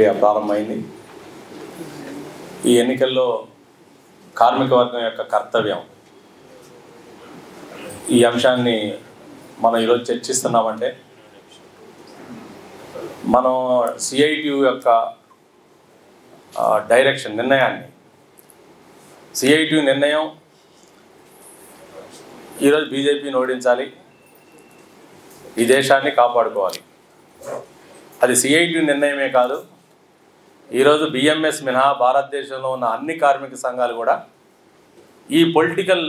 ప్రారంభమైంది. ఈ ఎన్నికల్లో కార్మిక వర్గం యొక్క కర్తవ్యం ఈ అంశాన్ని మనం ఈరోజు చర్చిస్తున్నామంటే మనం సిఐటియు యొక్క డైరెక్షన్ నిర్ణయాన్ని సిఐటియు నిర్ణయం ఈరోజు బీజేపీని ఓడించాలి, ఈ దేశాన్ని కాపాడుకోవాలి. అది సిఐటియు నిర్ణయమే కాదు, ఈరోజు బిఎంఎస్ మినహా భారతదేశంలో ఉన్న అన్ని కార్మిక సంఘాలు కూడా ఈ పొలిటికల్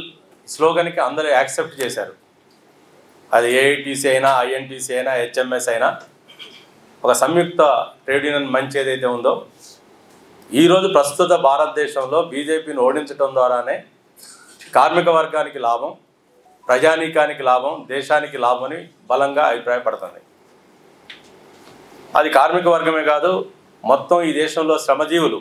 స్లోగన్కి అందరూ యాక్సెప్ట్ చేశారు. అది ఏఐటీసీ అయినా, ఐఎన్టీసీ అయినా, హెచ్ఎంఎస్ అయినా, ఒక సంయుక్త ట్రేడ్ యూనియన్ మంచి ఏదైతే ఉందో ఈరోజు ప్రస్తుత భారతదేశంలో బీజేపీని ఓడించడం ద్వారానే కార్మిక వర్గానికి లాభం, ప్రజానీకానికి లాభం, దేశానికి లాభం అని బలంగా అభిప్రాయపడుతుంది. అది కార్మిక వర్గమే కాదు, మొత్తం ఈ దేశంలో శ్రమజీవులు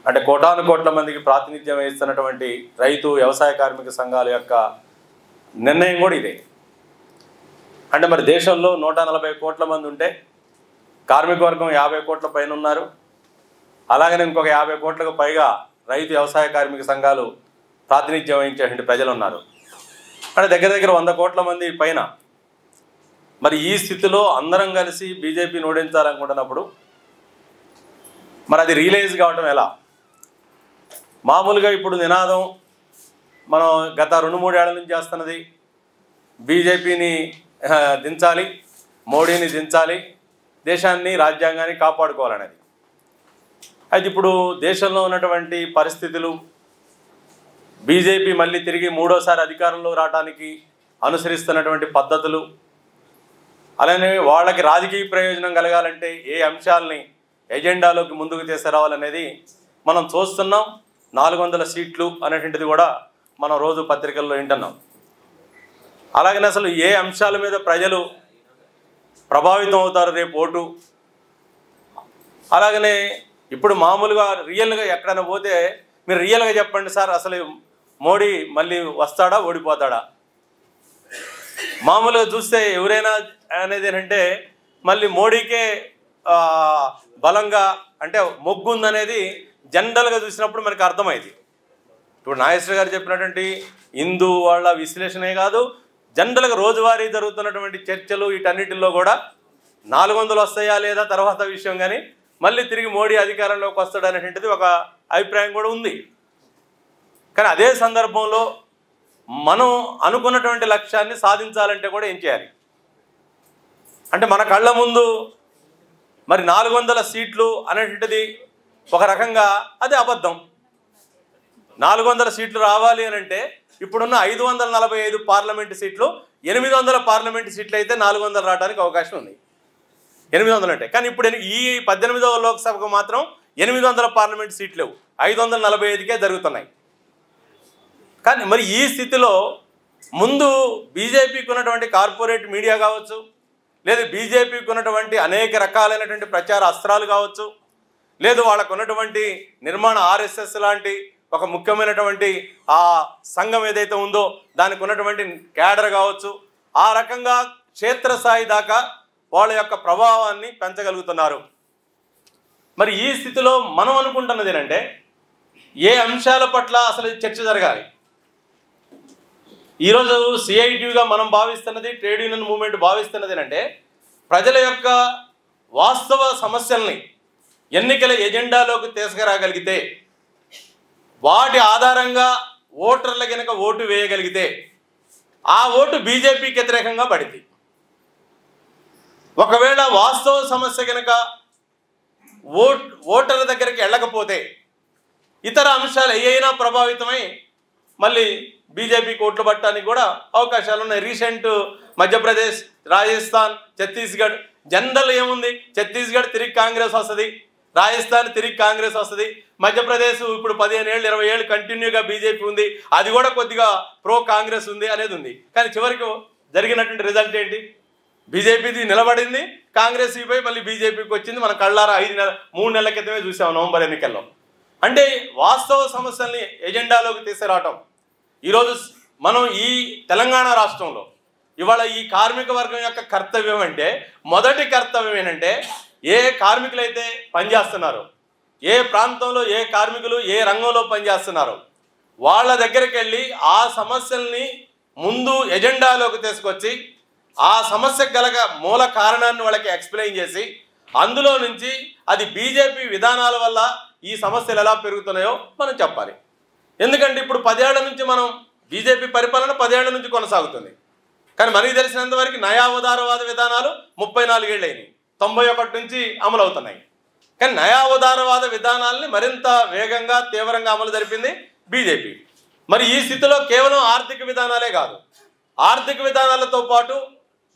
అంటే కోటాను కోట్ల మందికి ప్రాతినిధ్యం వహిస్తున్నటువంటి రైతు వ్యవసాయ కార్మిక సంఘాల యొక్క నిర్ణయం కూడా ఇదే. అంటే మరి దేశంలో 140 కోట్ల మంది ఉంటే కార్మిక వర్గం 50 కోట్ల పైన ఉన్నారు. అలాగనే ఇంకొక 50 కోట్లకు పైగా రైతు వ్యవసాయ కార్మిక సంఘాలు ప్రాతినిధ్యం వహించేటువంటి ప్రజలు ఉన్నారు. అంటే దగ్గర 100 కోట్ల మంది పైన. మరి ఈ స్థితిలో అందరం కలిసి బీజేపీని ఓడించాలనుకుంటున్నప్పుడు మరి అది రియలైజ్ కావటం ఎలా? మామూలుగా ఇప్పుడు నినాదం మనం గత 2-3 ఏళ్ల నుంచి చేస్తున్నది బీజేపీని దించాలి, మోడీని దించాలి, దేశాన్ని రాజ్యాంగాన్ని కాపాడుకోవాలనేది. అయితే ఇప్పుడు దేశంలో ఉన్నటువంటి పరిస్థితులు, బీజేపీ మళ్ళీ తిరిగి 3వసారి అధికారంలో రావడానికి అనుసరిస్తున్నటువంటి పద్ధతులు, అలానే వాళ్ళకి రాజకీయ ప్రయోజనం కలగాలంటే ఏ అంశాలని ఎజెండాలోకి ముందుకు తీసుకురావాలనేది మనం చూస్తున్నాం. 400 సీట్లు అనేటువంటిది కూడా మనం రోజు పత్రికల్లో వింటున్నాం. అలాగనే అసలు ఏ అంశాల మీద ప్రజలు ప్రభావితం అవుతారు రేపు ఓటు, అలాగనే ఇప్పుడు మామూలుగా రియల్గా ఎక్కడైనా పోతే మీరు రియల్గా చెప్పండి సార్, అసలు మోడీ మళ్ళీ వస్తాడా, ఓడిపోతాడా? మామూలుగా చూస్తే ఎవరైనా అనేది ఏంటంటే మళ్ళీ మోడీకే బలంగా అంటే మొగ్గు ఉందనేది జనరల్గా చూసినప్పుడు మనకు అర్థమైంది. ఇప్పుడు నాగేశ్వర గారు చెప్పినటువంటి హిందూ వాళ్ళ విశ్లేషణే కాదు, జనరల్గా రోజువారీ జరుగుతున్నటువంటి చర్చలు వీటన్నిటిల్లో కూడా 400 వస్తాయా లేదా తర్వాత విషయం, కానీ మళ్ళీ తిరిగి మోడీ అధికారంలోకి వస్తాడు అనేటువంటిది ఒక అభిప్రాయం కూడా ఉంది. కానీ అదే సందర్భంలో మనం అనుకున్నటువంటి లక్ష్యాన్ని సాధించాలంటే కూడా ఏం చేయాలి అంటే మన కళ్ళ ముందు మరి 400 సీట్లు అనేటువంటిది ఒక రకంగా అది అబద్ధం. 400 సీట్లు రావాలి అని అంటే ఇప్పుడున్న 545 పార్లమెంటు సీట్లు 800 పార్లమెంటు సీట్లు అయితే 400 రావడానికి అవకాశం ఉంది. 800 అంటే, కానీ ఇప్పుడు ఈ 18వ లోక్సభకు మాత్రం 800 పార్లమెంటు సీట్లు లేవు, 545కే జరుగుతున్నాయి. కానీ మరి ఈ స్థితిలో ముందు బీజేపీకి ఉన్నటువంటి కార్పొరేట్ మీడియా కావచ్చు, లేదు బీజేపీకి ఉన్నటువంటి అనేక రకాలైనటువంటి ప్రచార అస్త్రాలు కావచ్చు, లేదు వాళ్ళకు ఉన్నటువంటి నిర్మాణ ఆర్ఎస్ఎస్ లాంటి ఒక ముఖ్యమైనటువంటి ఆ సంఘం ఏదైతే ఉందో దానికి ఉన్నటువంటి క్యాడర్ కావచ్చు, ఆ రకంగా క్షేత్రస్థాయి దాకా వాళ్ళ యొక్క ప్రభావాన్ని పెంచగలుగుతున్నారు. మరి ఈ స్థితిలో మనం అనుకుంటున్నది ఏంటంటే ఏ అంశాల పట్ల అసలు చర్చ జరగాలి. ఈరోజు సిఐటియుగా మనం భావిస్తున్నది, ట్రేడ్ యూనియన్ మూవ్మెంట్ భావిస్తున్నది ఏంటంటే ప్రజల యొక్క వాస్తవ సమస్యల్ని ఎన్నికల ఎజెండాలోకి తీసుకురాగలిగితే, వాటి ఆధారంగా ఓటర్ల కనుక ఓటు వేయగలిగితే ఆ ఓటు బీజేపీకి వ్యతిరేకంగా పడింది. ఒకవేళ వాస్తవ సమస్య కనుక ఓటర్ల దగ్గరికి వెళ్ళకపోతే ఇతర అంశాలు ఏవైనా ప్రభావితమై మళ్ళీ బీజేపీకి ఓట్లు పట్టడానికి కూడా అవకాశాలు ఉన్నాయి. రీసెంట్ మధ్యప్రదేశ్, రాజస్థాన్, ఛత్తీస్గఢ్ జనరల్ ఏముంది, ఛత్తీస్గఢ్ తిరిగి కాంగ్రెస్ వస్తుంది, రాజస్థాన్ తిరిగి కాంగ్రెస్ వస్తుంది, మధ్యప్రదేశ్ ఇప్పుడు 15 ఏళ్ళు 20 ఏళ్ళు కంటిన్యూగా బీజేపీ ఉంది, అది కూడా కొద్దిగా ప్రో కాంగ్రెస్ ఉంది అనేది ఉంది. కానీ చివరికి జరిగినటువంటి రిజల్ట్ ఏంటి? బీజేపీది నిలబడింది, కాంగ్రెస్ పోయి మళ్ళీ బీజేపీకి వచ్చింది. మన కళ్ళారా 3 నెలల క్రితమే చూసాం నవంబర్ ఎన్నికల్లో. అంటే వాస్తవ సమస్యల్ని ఎజెండాలోకి తీసుకురావటం ఈరోజు మనం ఈ తెలంగాణ రాష్ట్రంలో ఇవాళ ఈ కార్మిక వర్గం యొక్క కర్తవ్యం అంటే మొదటి కర్తవ్యం ఏంటంటే ఏ కార్మికులైతే పనిచేస్తున్నారో, ఏ ప్రాంతంలో ఏ కార్మికులు ఏ రంగంలో పనిచేస్తున్నారో వాళ్ళ దగ్గరికి వెళ్ళి ఆ సమస్యల్ని ముందు ఎజెండాలోకి తీసుకొచ్చి ఆ సమస్యకు గల మూల కారణాన్ని వాళ్ళకి ఎక్స్ప్లెయిన్ చేసి అందులో నుంచి అది బీజేపీ విధానాల వల్ల ఈ సమస్యలు ఎలా పెరుగుతున్నాయో మనం చెప్పాలి. ఎందుకంటే ఇప్పుడు 10 ఏళ్ల నుంచి మనం బీజేపీ పరిపాలన 10 ఏళ్ల నుంచి కొనసాగుతుంది. కానీ మనకి తెలిసినంతవరకు నయా ఉదారవాద విధానాలు 34 ఏళ్ళు అయినాయి, 91 నుంచి అమలు అవుతున్నాయి. కానీ నయా ఉదారవాద విధానాలని మరింత వేగంగా తీవ్రంగా అమలు జరిపింది బీజేపీ. మరి ఈ స్థితిలో కేవలం ఆర్థిక విధానాలే కాదు, ఆర్థిక విధానాలతో పాటు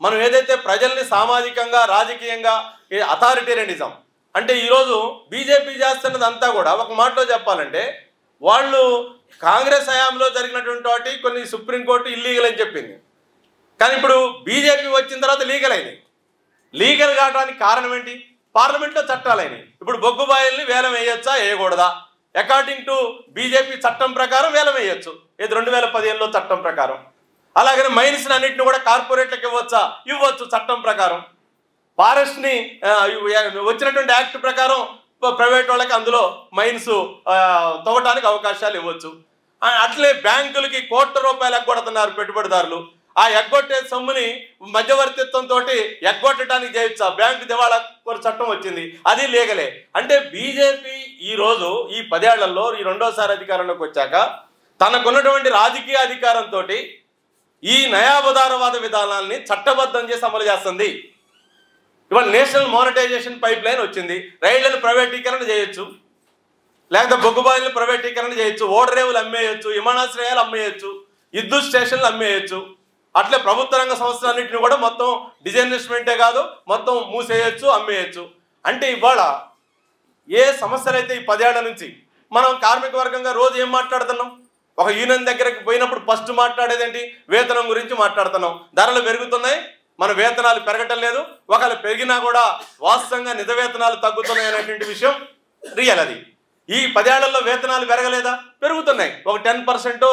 మనం ఏదైతే ప్రజల్ని సామాజికంగా రాజకీయంగా అథారిటేరియనిజం అంటే ఈరోజు బీజేపీ చేస్తున్నది అంతా కూడా ఒక మాటలో చెప్పాలంటే వాళ్ళు కాంగ్రెస్ హయాంలో జరిగినటువంటి వాటి కొన్ని సుప్రీంకోర్టు ఇల్లీగల్ అని చెప్పింది. కానీ ఇప్పుడు బీజేపీ వచ్చిన తర్వాత లీగల్ అయినాయి. లీగల్ కావడానికి కారణం ఏంటి? పార్లమెంట్లో చట్టాలు అయినాయి. ఇప్పుడు బొగ్గుబాయిల్ని వేలం వేయొచ్చా వేయకూడదా? అకార్డింగ్ టు బీజేపీ చట్టం ప్రకారం వేలం వేయొచ్చు, ఇది 2015లో చట్టం ప్రకారం. అలాగనే మైన్స్ అన్నింటిని కూడా కార్పొరేట్లకు ఇవ్వచ్చు చట్టం ప్రకారం. ఫారెస్ట్ని వచ్చినటువంటి యాక్ట్ ప్రకారం ప్రైవేట్ వాళ్ళకి అందులో మైన్స్ తవ్వటానికి అవకాశాలు ఇవ్వచ్చు. అట్లే బ్యాంకులకి కోట్ల రూపాయలు ఎగ్గొడుతున్నారు పెట్టుబడిదారులు. ఆ ఎగ్గొట్టే సొమ్ముని మధ్యవర్తిత్వంతో ఎగ్గొట్టడానికి చేయొచ్చా? బ్యాంకు దివాళా చట్టం వచ్చింది, అది లీగలే. అంటే బీజేపీ ఈరోజు ఈ 10 ఏళ్లలో ఈ రెండోసారి అధికారంలోకి వచ్చాక తనకున్నటువంటి రాజకీయ అధికారంతో ఈ నయా ఉదారవాద విధానాల్ని చట్టబద్ధం చేసి అమలు చేస్తుంది. ఇవాళ నేషనల్ మానిటైజేషన్ పైప్ లైన్ వచ్చింది, రైళ్లను ప్రైవేటీకరణ చేయొచ్చు, లేకపోతే బొగ్గుబాయిలను ప్రైవేటీకరణ చేయొచ్చు, ఓడరేవులు అమ్మేయచ్చు, విమానాశ్రయాలు అమ్మేయచ్చు, విద్యుత్ స్టేషన్లు అమ్మేయచ్చు. అట్లే ప్రభుత్వ రంగ సంస్థలన్నింటినీ కూడా మొత్తం డిజైన్వెస్ట్మెంటే కాదు మొత్తం మూసేయచ్చు, అమ్మేయచ్చు. అంటే ఇవాళ ఏ సమస్యలు అయితే ఈ 10 ఏళ్ల నుంచి మనం కార్మిక వర్గంగా రోజు ఏం మాట్లాడుతున్నాం? ఒక యూనియన్ దగ్గరికి పోయినప్పుడు ఫస్ట్ మాట్లాడేదేంటి? వేతనం గురించి మాట్లాడుతున్నాం. ధరలు పెరుగుతున్నాయి, మన వేతనాలు పెరగటం లేదు, ఒకవేళ పెరిగినా కూడా వాస్తవంగా నిజ వేతనాలు తగ్గుతున్నాయి అనేటువంటి విషయం రియల్. అది ఈ 10 ఏళ్లలో వేతనాలు పెరగలేదా? పెరుగుతున్నాయి, ఒక 10%,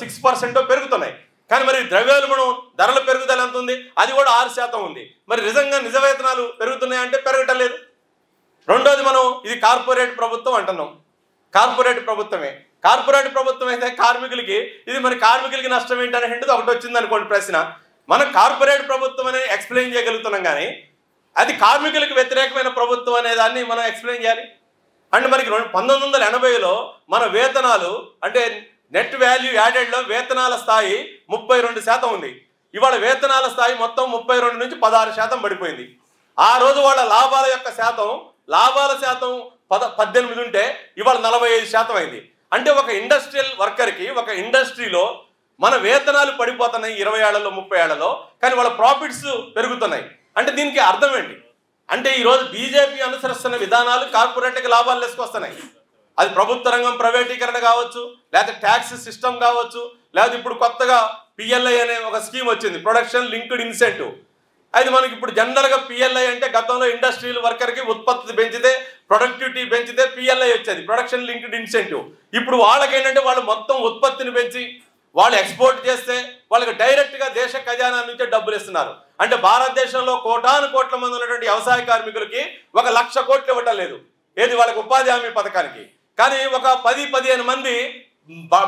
6% పెరుగుతున్నాయి. కానీ మరి ద్రవ్యోల్బణం ధరల పెరుగుదల ఎంత ఉంది? అది కూడా 6% ఉంది. మరి నిజంగా నిజ వేతనాలు పెరుగుతున్నాయంటే పెరగటం లేదు. రెండోది మనం ఇది కార్పొరేట్ ప్రభుత్వం అంటున్నాం, కార్పొరేట్ ప్రభుత్వమే. కార్పొరేట్ ప్రభుత్వం అయితే కార్మికులకి ఇది మరి కార్మికులకి నష్టం ఏంటనేది ఒకటి వచ్చింది అనుకోండి ప్రశ్న. మనం కార్పొరేట్ ప్రభుత్వం అనేది ఎక్స్ప్లెయిన్ చేయగలుగుతున్నాం, కానీ అది కార్మికులకు వ్యతిరేకమైన ప్రభుత్వం అనే దాన్ని మనం ఎక్స్ప్లెయిన్ చేయాలి. అండ్ మనకి 1980లో మన వేతనాలు అంటే నెట్ వాల్యూ యాడెడ్లో వేతనాల స్థాయి 32% ఉంది. ఇవాళ వేతనాల స్థాయి మొత్తం 32 నుంచి 16% పడిపోయింది. ఆ రోజు వాళ్ళ లాభాల శాతం 18 ఉంటే ఇవాళ 45% అయింది. అంటే ఒక ఇండస్ట్రియల్ వర్కర్కి ఒక ఇండస్ట్రీలో మన వేతనాలు పడిపోతున్నాయి 20 ఏళ్లలో 30 ఏళ్లలో, కానీ వాళ్ళ ప్రాఫిట్స్ పెరుగుతున్నాయి. అంటే దీనికి అర్థం ఏంటి? అంటే ఈరోజు బీజేపీ అనుసరిస్తున్న విధానాలు కార్పొరేట్కి లాభాలు తీసుకొస్తున్నాయి. అది ప్రభుత్వ రంగం ప్రైవేటీకరణ కావచ్చు, లేకపోతే ట్యాక్స్ సిస్టమ్ కావచ్చు, లేకపోతే ఇప్పుడు కొత్తగా పిఎల్ఐ అనే ఒక స్కీమ్ వచ్చింది, ప్రొడక్షన్ లింక్డ్ ఇన్సెంటివ్. అది మనకి ఇప్పుడు జనరల్గా పిఎల్ఐ అంటే గతంలో ఇండస్ట్రియల్ వర్కర్కి ఉత్పత్తి పెంచితే ప్రొడక్టివిటీ పెంచితే పిఎల్ఐ వచ్చేది, ప్రొడక్షన్ లింక్డ్ ఇన్సెంటివ్. ఇప్పుడు వాళ్ళకి ఏంటంటే వాళ్ళు మొత్తం ఉత్పత్తిని పెంచి వాళ్ళు ఎక్స్పోర్ట్ చేస్తే వాళ్ళకి డైరెక్ట్గా దేశ ఖజానా నుంచే డబ్బులు ఇస్తున్నారు. అంటే భారతదేశంలో కోటాను కోట్ల మంది ఉన్నటువంటి వ్యవసాయ కార్మికులకి 1,00,000 కోట్లు ఇవ్వటం లేదు, ఏది వాళ్ళకి ఉపాధి హామీ పథకానికి. కానీ ఒక 10-15 మంది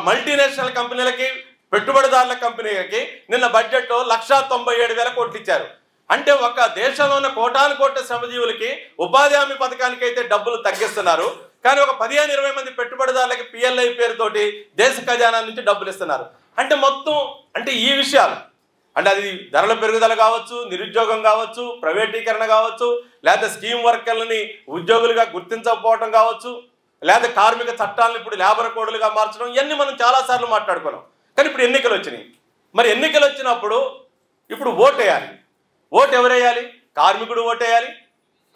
మల్టీనేషనల్ కంపెనీలకి పెట్టుబడిదారుల కంపెనీలకి నిన్న బడ్జెట్లో 1,97,000 కోట్లు ఇచ్చారు. అంటే ఒక దేశంలో ఉన్న కోటాను కోట్ల శ్రమజీవులకి ఉపాధి హామీ పథకానికి అయితే డబ్బులు తగ్గిస్తున్నారు, కానీ ఒక 15-20 మంది పెట్టుబడిదారులకి పిఎల్ఐ పేరుతోటి దేశ ఖజానా నుంచి డబ్బులు ఇస్తున్నారు. అంటే మొత్తం అంటే ఈ విషయాలు అంటే అది ధరల పెరుగుదల కావచ్చు, నిరుద్యోగం కావచ్చు, ప్రైవేటీకరణ కావచ్చు, లేదా స్కీమ్ వర్కర్లని ఉద్యోగులుగా గుర్తించకపోవడం కావచ్చు, లేదా కార్మిక చట్టాలను ఇప్పుడు లేబర్ కోడ్లుగా మార్చడం, ఇవన్నీ మనం చాలాసార్లు మాట్లాడుకున్నాం. కానీ ఇప్పుడు ఎన్నికలు వచ్చినాయి. మరి ఎన్నికలు వచ్చినప్పుడు ఇప్పుడు ఓటు వేయాలి. ఓటు ఎవరు వేయాలి? కార్మికుడు ఓటేయాలి,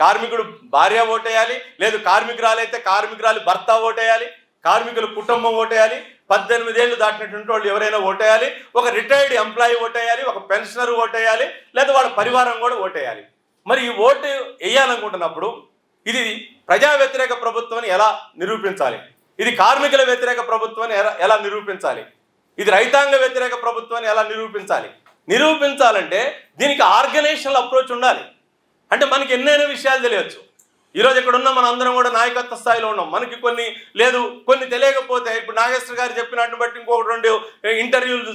కార్మికుడు భార్య ఓటేయాలి, లేదు కార్మికురాలైతే కార్మికురాలి భర్త ఓటేయాలి, కార్మికుల కుటుంబం ఓటేయాలి, 18 ఏళ్ళు దాటినటువంటి వాళ్ళు ఎవరైనా ఓటేయాలి, ఒక రిటైర్డ్ ఎంప్లాయీ ఓటేయాలి, ఒక పెన్షనర్ ఓటేయాలి, లేదా వాళ్ళ పరివారం కూడా ఓటేయాలి. మరి ఈ ఓటు వేయాలనుకుంటున్నప్పుడు ఇది ప్రజా వ్యతిరేక ప్రభుత్వం అని ఎలా నిరూపించాలి? ఇది కార్మికుల వ్యతిరేక ప్రభుత్వం అని ఎలా నిరూపించాలి? ఇది రైతాంగ వ్యతిరేక ప్రభుత్వాన్ని ఎలా నిరూపించాలి? నిరూపించాలంటే దీనికి ఆర్గనైజేషనల్ అప్రోచ్ ఉండాలి. అంటే మనకి ఎన్నైనా విషయాలు తెలియచ్చు. ఈరోజు ఇక్కడ ఉన్న మన అందరం కూడా నాయకత్వ స్థాయిలో ఉన్నాం. మనకి కొన్ని తెలియకపోతే ఇప్పుడు నాగేశ్వర గారు చెప్పినట్టు బట్టి ఇంకొకటి 2 ఇంటర్వ్యూలు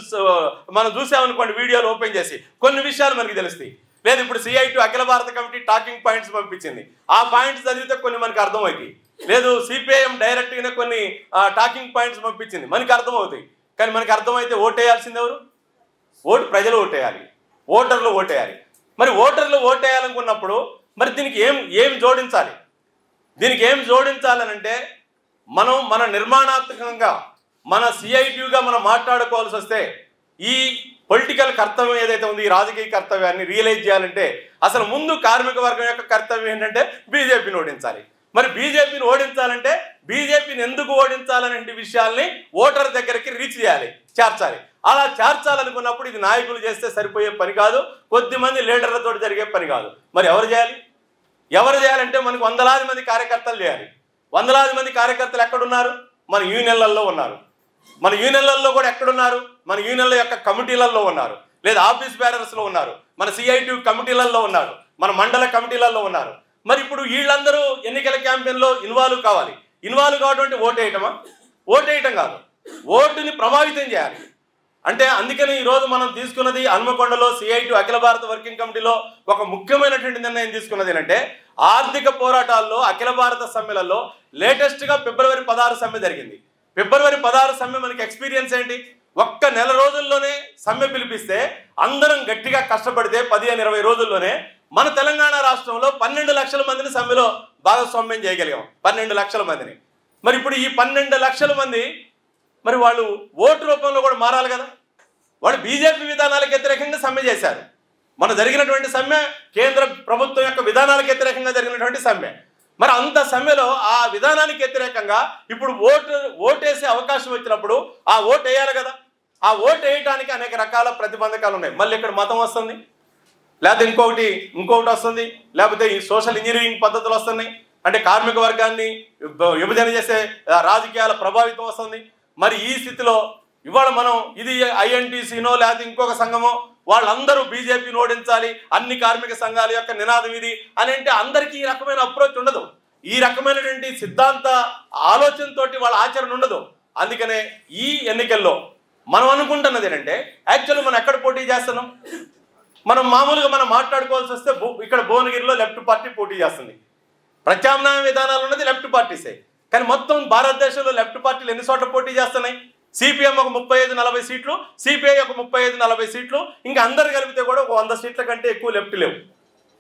మనం చూసామనుకోండి, వీడియోలు ఓపెన్ చేసి కొన్ని విషయాలు మనకి తెలుస్తాయి. లేదు ఇప్పుడు CI2 అఖిల భారత కమిటీ టాకింగ్ పాయింట్స్ పంపించింది, ఆ పాయింట్స్ చదివితే కొన్ని మనకు అర్థమవుతాయి. లేదు CPIM డైరెక్ట్గానే కొన్ని టాకింగ్ పాయింట్స్ పంపించింది, మనకి అర్థమవుతాయి. కానీ మనకి అర్థమైతే ఓటేయాల్సింది ఎవరు? ప్రజలు ఓటేయాలి, ఓటర్లు ఓటేయాలి. మరి ఓటర్లు ఓటేయాలనుకున్నప్పుడు మరి దీనికి ఏం జోడించాలి? దీనికి ఏం జోడించాలనంటే మన నిర్మాణాత్మకంగా మన CI2గా మనం మాట్లాడుకోవాల్సి వస్తే ఈ పొలిటికల్ కర్తవ్యం ఏదైతే ఉంది, ఈ రాజకీయ కర్తవ్యాన్ని రియలైజ్ చేయాలంటే అసలు ముందు కార్మిక వర్గం యొక్క కర్తవ్యం ఏంటంటే బీజేపీని ఓడించాలి. మరి బీజేపీని ఓడించాలంటే బీజేపీని ఎందుకు ఓడించాలనే విషయాల్ని ఓటర్ దగ్గరికి రీచ్ చేయాలి, చేర్చాలి. అలా చేర్చాలనుకున్నప్పుడు ఇది నాయకులు చేస్తే సరిపోయే పని కాదు, కొద్దిమంది లీడర్లతో జరిగే పని కాదు. మరి ఎవరు చేయాలంటే మనకు వందలాది మంది కార్యకర్తలు చేయాలి. వందలాది మంది కార్యకర్తలు ఎక్కడున్నారు? మన యూనియన్లలో ఉన్నారు. మన యూనియన్లలో కూడా ఎక్కడున్నారు? మన యూనియన్ల యొక్క కమిటీలలో ఉన్నారు, లేదా ఆఫీస్ బేరర్స్లో ఉన్నారు, మన CI2 కమిటీలలో ఉన్నారు, మన మండల కమిటీలలో ఉన్నారు. మరి ఇప్పుడు వీళ్ళందరూ ఎన్నికల క్యాంపెయిన్లో ఇన్వాల్వ్ కావాలి. ఇన్వాల్వ్ కావడం ఓటేయటమా? ఓటేయటం కాదు, ఓటుని ప్రభావితం చేయాలి. అంటే అందుకని ఈరోజు మనం తీసుకున్నది హన్మకొండలో CI2 అఖిల భారత వర్కింగ్ కమిటీలో ఒక ముఖ్యమైనటువంటి నిర్ణయం తీసుకున్నది ఏంటంటే ఆర్థిక పోరాటాల్లో అఖిల భారత సమ్మెలలో లేటెస్ట్గా ఫిబ్రవరి 16 సమ్మె జరిగింది. ఫిబ్రవరి 16 సమ్మె మనకి ఎక్స్పీరియన్స్ ఏంటి? ఒక్క నెల రోజుల్లోనే సమ్మె పిలిపిస్తే అందరం గట్టిగా కష్టపడితే 15-20 రోజుల్లోనే మన తెలంగాణ రాష్ట్రంలో 12 లక్షల మందిని సమ్మెలో భాగస్వామ్యం చేయగలిగాం. 12 లక్షల మందిని. మరి ఇప్పుడు ఈ 12 లక్షల మంది మరి వాళ్ళు ఓటు రూపంలో కూడా మారాలి కదా. వాళ్ళు బీజేపీ విధానాలకు వ్యతిరేకంగా సమ్మె చేశారు. మన జరిగినటువంటి సమ్మె కేంద్ర ప్రభుత్వం యొక్క విధానాలకు వ్యతిరేకంగా జరిగినటువంటి సమ్మె. మరి అంత సమ్మెలో ఆ విధానానికి వ్యతిరేకంగా ఇప్పుడు ఓటేసే అవకాశం వచ్చినప్పుడు ఆ ఓటు వేయాలి కదా. ఆ ఓటు వేయడానికి అనేక రకాల ప్రతిబంధకాలు ఉన్నాయి. మళ్ళీ ఇక్కడ మతం వస్తుంది, లేకపోతే ఇంకొకటి వస్తుంది, లేకపోతే ఈ సోషల్ ఇంజనీరింగ్ పద్ధతులు వస్తున్నాయి, అంటే కార్మిక వర్గాన్ని విభజన చేసే రాజకీయాల ప్రభావితం వస్తుంది. మరి ఈ స్థితిలో ఇవాళ మనం ఇది INTCనో లేకపోతే ఇంకొక సంఘమో వాళ్ళందరూ బీజేపీని ఓడించాలి, అన్ని కార్మిక సంఘాల యొక్క నినాదం ఇది అని అంటే అందరికీ ఈ రకమైన అప్రోచ్ ఉండదు, ఈ రకమైనటువంటి సిద్ధాంత ఆలోచనతోటి వాళ్ళ ఆచరణ ఉండదు. అందుకనే ఈ ఎన్నికల్లో మనం అనుకుంటున్నది ఏంటంటే యాక్చువల్లీ మనం ఎక్కడ పోటీ చేస్తున్నాం? మనం మామూలుగా మనం మాట్లాడుకోవాల్సి వస్తే ఇక్కడ భువనగిరిలో లెఫ్ట్ పార్టీ పోటీ చేస్తుంది. ప్రత్యామ్నాయ విధానాలు ఉన్నది లెఫ్ట్ పార్టీసే. కానీ మొత్తం భారతదేశంలో లెఫ్ట్ పార్టీలు ఎన్ని చోట్ల పోటీ చేస్తున్నాయి? CPM ఒక 35-40 సీట్లు, CPI ఒక 35-40 సీట్లు, ఇంకా అందరు కలిపితే కూడా ఒక 100 సీట్ల కంటే ఎక్కువ లెఫ్ట్ లేవు.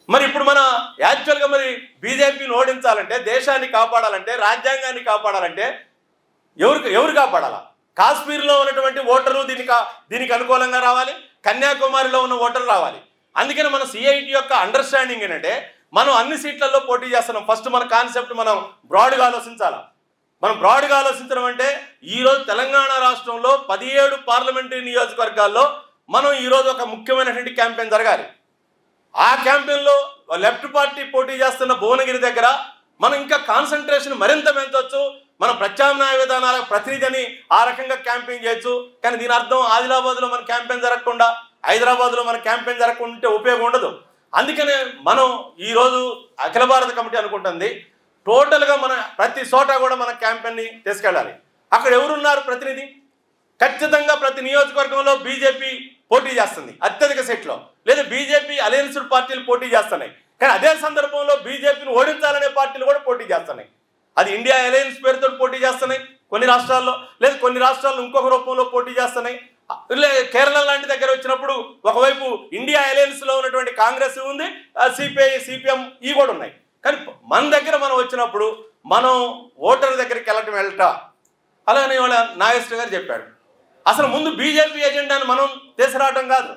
మరి ఇప్పుడు మన యాక్చువల్గా మరి బీజేపీని ఓడించాలంటే, దేశాన్ని కాపాడాలంటే, రాజ్యాంగాన్ని కాపాడాలంటే ఎవరు కాపాడాలా? కాశ్మీర్లో ఉన్నటువంటి ఓటర్లు దీనికి అనుకూలంగా రావాలి, కన్యాకుమారిలో ఉన్న ఓటర్లు రావాలి. అందుకని మన CI2 యొక్క అండర్స్టాండింగ్ ఏంటంటే మనం అన్ని సీట్లలో పోటీ చేస్తున్నాం. ఫస్ట్ మన కాన్సెప్ట్ మనం బ్రాడ్గా ఆలోచించాలా. మనం బ్రాడ్గా ఆలోచించడం అంటే ఈరోజు తెలంగాణ రాష్ట్రంలో 17 పార్లమెంటరీ నియోజకవర్గాల్లో మనం ఈరోజు ఒక ముఖ్యమైనటువంటి క్యాంపెయిన్ జరగాలి. ఆ క్యాంపెయిన్లో లెఫ్ట్ పార్టీ పోటీ చేస్తున్న భువనగిరి దగ్గర మనం ఇంకా కాన్సన్ట్రేషన్ మరింత పెంచవచ్చు. మన ప్రత్యామ్నాయ విధానాల ప్రతినిధిని ఆ రకంగా క్యాంపెయిన్ చేయొచ్చు. కానీ దీని అర్థం ఆదిలాబాద్లో మన క్యాంపెయిన్ జరగకుండా, హైదరాబాద్లో మన క్యాంపెయిన్ జరగకుంటే ఉపయోగం ఉండదు. అందుకనే మనం ఈరోజు అఖిల భారత కమిటీ అనుకుంటుంది టోటల్గా మన ప్రతి చోట కూడా మన క్యాంపెయిన్ని తీసుకెళ్ళాలి. అక్కడ ఎవరున్నారు ప్రతినిధి? ఖచ్చితంగా ప్రతి నియోజకవర్గంలో బీజేపీ పోటీ చేస్తుంది అత్యధిక సీట్లో, లేదా బీజేపీ అలయన్స్డ్ పార్టీలు పోటీ చేస్తున్నాయి. కానీ అదే సందర్భంలో బీజేపీని ఓడించాలనే పార్టీలు కూడా పోటీ చేస్తున్నాయి. అది ఇండియా అలయన్స్ పేరుతో పోటీ చేస్తున్నాయి కొన్ని రాష్ట్రాల్లో, లేదా కొన్ని రాష్ట్రాల్లో ఇంకొక రూపంలో పోటీ చేస్తున్నాయి. కేరళ లాంటి దగ్గర వచ్చినప్పుడు ఒకవైపు ఇండియా అలయన్స్లో ఉన్నటువంటి కాంగ్రెస్ ఉంది, CPI CPM ఈ కూడా ఉన్నాయి. కానీ మన దగ్గర మనం వచ్చినప్పుడు మనం ఓటర్ దగ్గరికి వెళ్ళట అలానే వాళ్ళ నాగేశ్వర గారు చెప్పాడు. అసలు ముందు బీజేపీ ఎజెండాని మనం తీసుకురావటం కాదు,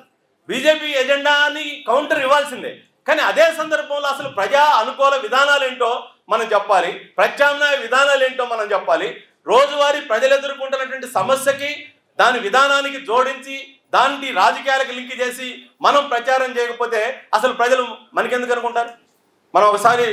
బీజేపీ ఎజెండాని కౌంటర్ ఇవ్వాల్సిందే. కానీ అదే సందర్భంలో అసలు ప్రజా అనుకూల విధానాలు ఏంటో మనం చెప్పాలి, ప్రత్యామ్నాయ విధానాలు ఏంటో మనం చెప్పాలి. రోజువారీ ప్రజలు ఎదుర్కొంటున్నటువంటి సమస్యకి దాని విధానానికి జోడించి దాన్ని రాజకీయాలకు లింక్ చేసి మనం ప్రచారం చేయకపోతే అసలు ప్రజలు మనకెందుకు అనుకుంటారు? మనం ఒకసారి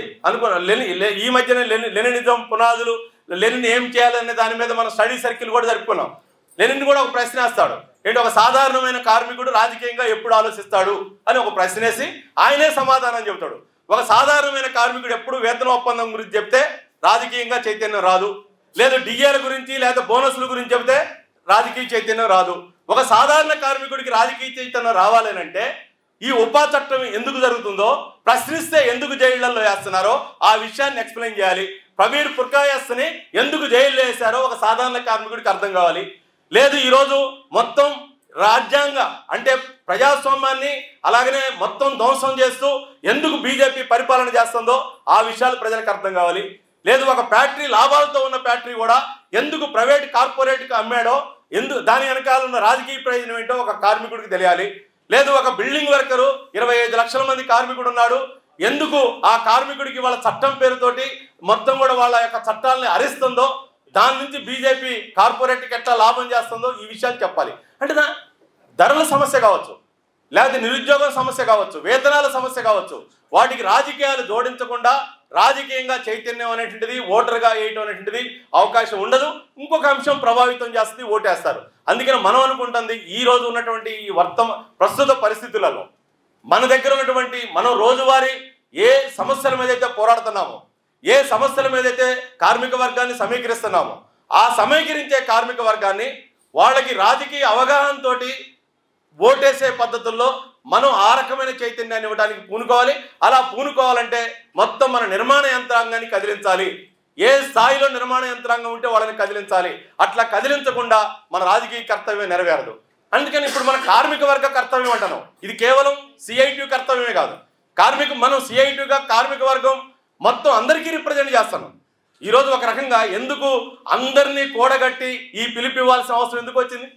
ఈ మధ్యనే లెనినిజం పునాదులు, లెనిన్ ఏం చేయాలనే దాని మీద మనం స్టడీ సర్కిల్ కూడా జరుపుకున్నాం. లెనిన్ కూడా ఒక ప్రశ్న వేస్తాడు, ఏంటి ఒక సాధారణమైన కార్మికుడు రాజకీయంగా ఎప్పుడు ఆలోచిస్తాడు అని ఒక ప్రశ్న వేసి ఆయనే సమాధానం చెబుతాడు. ఒక సాధారణమైన కార్మికుడు ఎప్పుడు వేతన ఒప్పందం గురించి చెప్తే రాజకీయంగా చైతన్యం రాదు, లేదు డిఏల గురించి లేదా బోనస్ల గురించి చెప్తే రాజకీయ చైతన్యం రాదు. ఒక సాధారణ కార్మికుడికి రాజకీయ చైతన్యం రావాలనంటే ఈ ఉపా చట్టం ఎందుకు జరుగుతుందో, ప్రశ్నిస్తే ఎందుకు జైళ్లలో వేస్తున్నారో ఆ విషయాన్ని ఎక్స్ప్లెయిన్ చేయాలి. ప్రవీణ్ పుర్కాయస్ని ఎందుకు జైల్లో వేశారో ఒక సాధారణ కార్మికుడికి అర్థం కావాలి. లేదు ఈరోజు మొత్తం రాజ్యాంగ అంటే ప్రజాస్వామ్యాన్ని అలాగనే మొత్తం ధ్వంసం చేస్తూ ఎందుకు బీజేపీ పరిపాలన చేస్తుందో ఆ విషయాలు ప్రజలకు అర్థం కావాలి. లేదు ఒక ఫ్యాక్టరీ లాభాలతో ఉన్న ఫ్యాక్టరీ కూడా ఎందుకు ప్రైవేట్ కార్పొరేట్కి అమ్మాడో, ఎందుకు దాని వెనకాల ఉన్న రాజకీయ ప్రయోజనం ఏంటో ఒక కార్మికుడికి తెలియాలి. లేదు ఒక బిల్డింగ్ వర్కరు 25 లక్షల మంది కార్మికుడు ఉన్నాడు, ఎందుకు ఆ కార్మికుడికి వాళ్ళ చట్టం పేరుతోటి మొత్తం కూడా వాళ్ళ యొక్క చట్టాలని హరిస్తుందో, దాని నుంచి బీజేపీ కార్పొరేట్కి ఎట్లా లాభం చేస్తుందో ఈ విషయాలు చెప్పాలి. అంటే ధరల సమస్య కావచ్చు, లేకపోతే నిరుద్యోగం సమస్య కావచ్చు, వేతనాల సమస్య కావచ్చు, వాటికి రాజకీయాలు జోడించకుండా రాజకీయంగా చైతన్యం అనేటువంటిది ఓటర్గా వేయటం అనేటువంటిది అవకాశం ఉండదు. ఇంకొక అంశం ప్రభావితం చేస్తుంది, ఓటేస్తారు. అందుకని మనం అనుకుంటుంది ఈ రోజు ఉన్నటువంటి ఈ ప్రస్తుత పరిస్థితులలో మన దగ్గర ఉన్నటువంటి మనం రోజువారీ ఏ సమస్యల మీద అయితే పోరాడుతున్నామో, ఏ సమస్యల మీద అయితే కార్మిక వర్గాన్ని సమీకరిస్తున్నామో, ఆ సమీకరించే కార్మిక వర్గాన్ని వాళ్ళకి రాజకీయ అవగాహనతో ఓటేసే పద్ధతుల్లో మనం ఆ రకమైన చైతన్యాన్ని ఇవ్వడానికి పూనుకోవాలి. అలా పూనుకోవాలంటే మొత్తం మన నిర్మాణ యంత్రాంగాన్ని కదిలించాలి. ఏ స్థాయిలో నిర్మాణ యంత్రాంగం ఉంటే వాళ్ళని కదిలించాలి. అట్లా కదిలించకుండా మన రాజకీయ కర్తవ్యం నెరవేరదు. అందుకని ఇప్పుడు మన కార్మిక వర్గ కర్తవ్యం అంటున్నాం. ఇది కేవలం సిఐటి కర్తవ్యమే కాదు. మనం సిఐటిగా కార్మిక వర్గం మొత్తం అందరికీ రిప్రజెంట్ చేస్తున్నాం. ఈరోజు ఒక రకంగా ఎందుకు అందరినీ కూడగట్టి ఈ పిలుపు ఇవ్వాల్సిన అవసరం ఎందుకు వచ్చింది?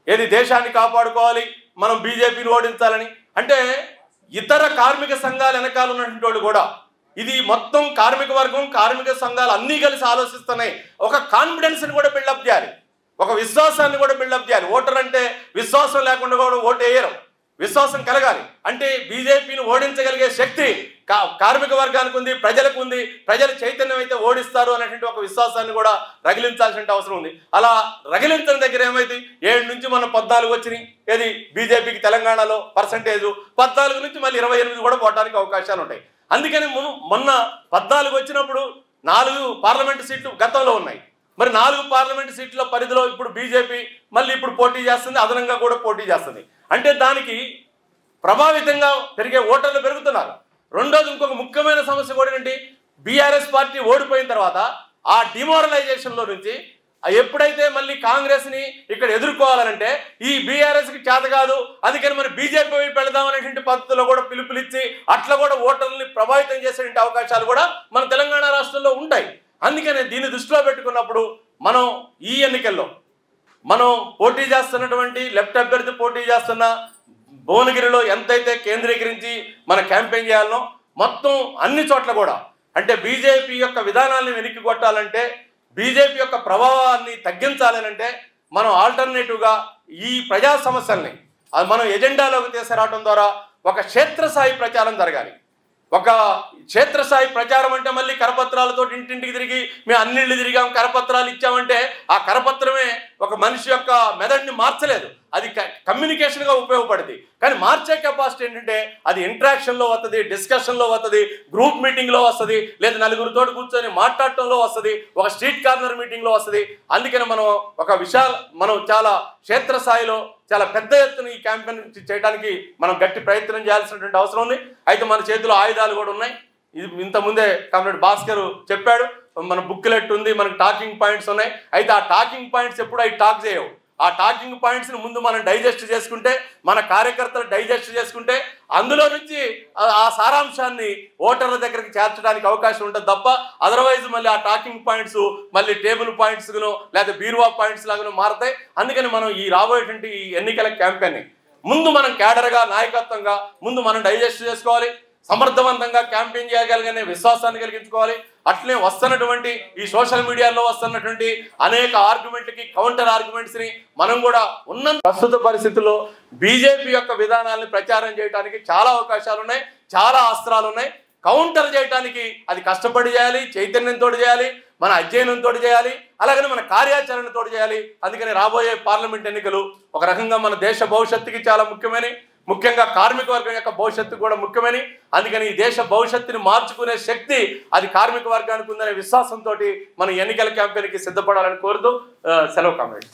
ఏది దేశాన్ని కాపాడుకోవాలి, మనం బీజేపీని ఓడించాలని అంటే ఇతర కార్మిక సంఘాల వెనకాల ఉన్నటువంటి వాళ్ళు కూడా ఇది మొత్తం కార్మిక వర్గం కార్మిక సంఘాలు అన్నీ కలిసి ఆలోచిస్తున్నాయి. ఒక కాన్ఫిడెన్స్ని కూడా బిల్డప్ చేయాలి, ఒక విశ్వాసాన్ని కూడా బిల్డప్ చేయాలి. ఓటర్ అంటే విశ్వాసం లేకుండా కూడా ఓటు వేయరు, విశ్వాసం కలగాలి. అంటే బీజేపీని ఓడించగలిగే శక్తి కార్మిక వర్గానికి ఉంది, ప్రజలకు ఉంది. ప్రజల చైతన్యం అయితే ఓడిస్తారు అనేటువంటి ఒక విశ్వాసాన్ని కూడా రగిలించాల్సిన అవసరం ఉంది. అలా రగిలించిన దగ్గర ఏమైంది, 7 నుంచి మన 14 వచ్చినాయి. ఏది బీజేపీకి తెలంగాణలో పర్సంటేజు 14 నుంచి మళ్ళీ 28 కూడా పోవడానికి అవకాశాలు ఉంటాయి. అందుకని మొన్న 14 వచ్చినప్పుడు 4 పార్లమెంటు సీట్లు గతంలో ఉన్నాయి. మరి 4 పార్లమెంటు సీట్ల పరిధిలో ఇప్పుడు బీజేపీ మళ్ళీ ఇప్పుడు పోటీ చేస్తుంది, అదనంగా కూడా పోటీ చేస్తుంది. అంటే దానికి ప్రభావితంగా పెరిగే ఓటర్లు పెరుగుతున్నారు. రెండోది ఇంకొక ముఖ్యమైన సమస్య కూడా ఏంటి, బీఆర్ఎస్ పార్టీ ఓడిపోయిన తర్వాత ఆ డిమోరలైజేషన్లో నుంచి ఎప్పుడైతే మళ్ళీ కాంగ్రెస్ని ఇక్కడ ఎదుర్కోవాలనంటే ఈ బీఆర్ఎస్కి చేత కాదు, అందుకని మరి బీజేపీ వైపు వెళదాం అనేటువంటి పద్ధతిలో కూడా పిలుపునిచ్చి అట్లా కూడా ఓటర్లని ప్రభావితం చేసేటువంటి అవకాశాలు కూడా మన తెలంగాణ రాష్ట్రంలో ఉంటాయి. అందుకని దీన్ని దృష్టిలో పెట్టుకున్నప్పుడు మనం ఈ ఎన్నికల్లో మనం పోటీ చేస్తున్నటువంటి లెఫ్ట్ అభ్యర్థి పోటీ చేస్తున్న భువనగిరిలో ఎంతైతే కేంద్రీకరించి మన క్యాంపెయిన్ చేయాలనో మొత్తం అన్ని చోట్ల కూడా అంటే బీజేపీ యొక్క విధానాలను వెనక్కి కొట్టాలంటే, బీజేపీ యొక్క ప్రభావాన్ని తగ్గించాలనంటే మనం ఆల్టర్నేటివ్గా ఈ ప్రజా సమస్యల్ని మనం ఎజెండాలోకి తీసుకురావడం ద్వారా ఒక క్షేత్రస్థాయి ప్రచారం జరగాలి. ఒక క్షేత్రస్థాయి ప్రచారం అంటే మళ్ళీ కరపత్రాలతో ఇంటింటికి తిరిగి మేము అన్నిళ్ళు తిరిగాం కరపత్రాలు ఇచ్చామంటే ఆ కరపత్రమే ఒక మనిషి యొక్క మెదడుని మార్చలేదు, అది కమ్యూనికేషన్గా ఉపయోగపడుతుంది. కానీ మార్చే కెపాసిటీ ఏంటంటే అది ఇంటరాక్షన్లో వస్తుంది, డిస్కషన్లో వస్తుంది, గ్రూప్ మీటింగ్లో వస్తుంది, లేదా నలుగురితో కూర్చొని మాట్లాడటంలో వస్తుంది, ఒక స్ట్రీట్ కార్నర్ మీటింగ్లో వస్తుంది. అందుకని మనం చాలా క్షేత్రస్థాయిలో చాలా పెద్ద ఎత్తున ఈ క్యాంపెయిన్ చేయడానికి మనం గట్టి ప్రయత్నం చేయాల్సినటువంటి అవసరం ఉంది. అయితే మన చేతిలో ఆయుధాలు కూడా ఉన్నాయి. ఇది ఇంతకుముందే కామ్రేడ్ భాస్కర్ చెప్పాడు, మన బుక్లెట్ ఉంది, మనకు టాకింగ్ పాయింట్స్ ఉన్నాయి. అయితే ఆ టాకింగ్ పాయింట్స్ ఎప్పుడు అవి టాక్ చేయవు. ఆ టాకింగ్ పాయింట్స్ని ముందు మనం డైజెస్ట్ చేసుకుంటే, మన కార్యకర్తలు డైజెస్ట్ చేసుకుంటే అందులో నుంచి ఆ సారాంశాన్ని ఓటర్ల దగ్గరికి చేర్చడానికి అవకాశం ఉంటుంది తప్ప అదర్వైజ్ మళ్ళీ ఆ టాకింగ్ పాయింట్స్ మళ్ళీ టేబుల్ పాయింట్స్గానో లేదా బీరువా పాయింట్స్ లాగానో మారతాయి. అందుకని మనం ఈ రాబోయేటువంటి ఈ ఎన్నికల క్యాంపెయిన్ని ముందు మనం క్యాడర్గా నాయకత్వంగా ముందు మనం డైజెస్ట్ చేసుకోవాలి, సమర్థవంతంగా క్యాంపెయిన్ చేయగలిగే విశ్వాసాన్ని కలిగించుకోవాలి. అట్లనే వస్తున్నటువంటి ఈ సోషల్ మీడియాలో వస్తున్నటువంటి అనేక ఆర్గ్యుమెంట్లకి కౌంటర్ ఆర్గ్యుమెంట్స్ని మనం కూడా ఉన్న ప్రస్తుత పరిస్థితుల్లో బీజేపీ యొక్క విధానాలను ప్రచారం చేయడానికి చాలా అవకాశాలు ఉన్నాయి, చాలా అస్త్రాలు ఉన్నాయి. కౌంటర్ చేయడానికి అది కష్టపడి చేయాలి, చైతన్యంతో చేయాలి, మన అధ్యయనంతో చేయాలి, అలాగనే మన కార్యాచరణతో చేయాలి. అందుకని రాబోయే పార్లమెంట్ ఎన్నికలు ఒక రకంగా మన దేశ భవిష్యత్తుకి చాలా ముఖ్యమైనవి. ముఖ్యంగా కార్మిక వర్గం యొక్క భవిష్యత్తు కూడా ముఖ్యమని, అందుకని ఈ దేశ భవిష్యత్తుని మార్చుకునే శక్తి అది కార్మిక వర్గానికి ఉందనే విశ్వాసంతో మనం ఎన్నికల క్యాంపెయిన్కి సిద్ధపడాలని కోరుతూ సెలవు కామెంట్.